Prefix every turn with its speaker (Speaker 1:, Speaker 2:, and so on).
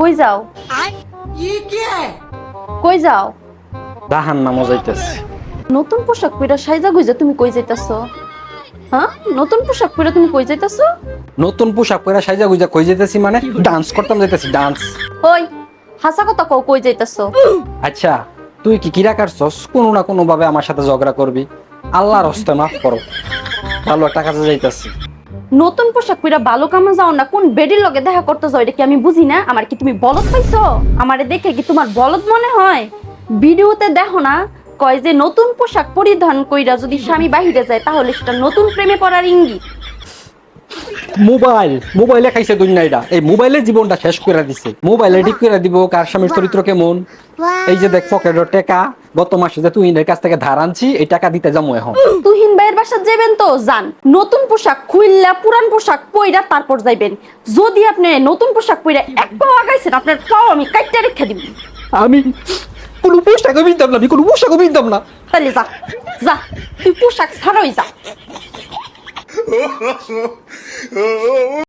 Speaker 1: কই যাও? কই যাও?
Speaker 2: জাহান নামও যাইতেছে।
Speaker 1: নতুন পোশাক পরে সাইজা গুইজা তুমি কই যাইতাছো? হ্যাঁ, নতুন পোশাক পরে তুমি কই যাইতাছো?
Speaker 2: নতুন পোশাক পরে সাইজা গুইজা কই যাইতেছি মানে ডান্স করতাম যাইতেছি ডান্স।
Speaker 1: ওই হাসা কথা কও, কই যাইতাছো?
Speaker 2: আচ্ছা তুই কি কিরা কাটছস? কোনো না কোনো ভাবে আমার সাথে ঝগড়া করবি। আল্লাহর হস্তে মাফ করো, ভালো একটা কাজে যাইতাছি।
Speaker 1: নতুন পোশাক পরে ভালো কামে যাও না, কোন বেডির লগে দেখা করতে যাও এটা কি আমি বুঝি না? আমার কি তুমি বলদ পাইছো? আমারে দেখে কি তোমার বলদ মনে হয়? ভিডিওতে দেখো না, কয় যে নতুন পোশাক পরিধান কইরা যদি স্বামী বাহিরে যায় তাহলে সেটা নতুন প্রেমে পড়ার ইঙ্গিত।
Speaker 2: মোবাইলে খাইছে দুনিয়াটা, এই মোবাইলে জীবনটা শেষ করে দিছে। মোবাইলে ঠিক করে দিব কার স্বামীর চরিত্র কেমন। এই যে দেখ পকেটের টাকা, গত মাসে যে তুই এর কাছ থেকে ধার আনছি, এই টাকা দিতে যাবো এখন।
Speaker 1: তুহিন ভাইয়ের বাসা যাবেন তো যান, নতুন পোশাক খুইল্লা পুরান পোশাক পইরা তারপর যাইবেন। যদি আপনি নতুন পোশাক পইরা এক পাও আগাইছেন, আপনার পাও আমি কাইটটা রেখে দিব।
Speaker 2: আমি কোনো পোশাকও কিনতাম না, আমি কোনো পোশাকও কিনতাম না।
Speaker 1: তাহলে যা, যা তুই পোশাক ছাড়াই যা।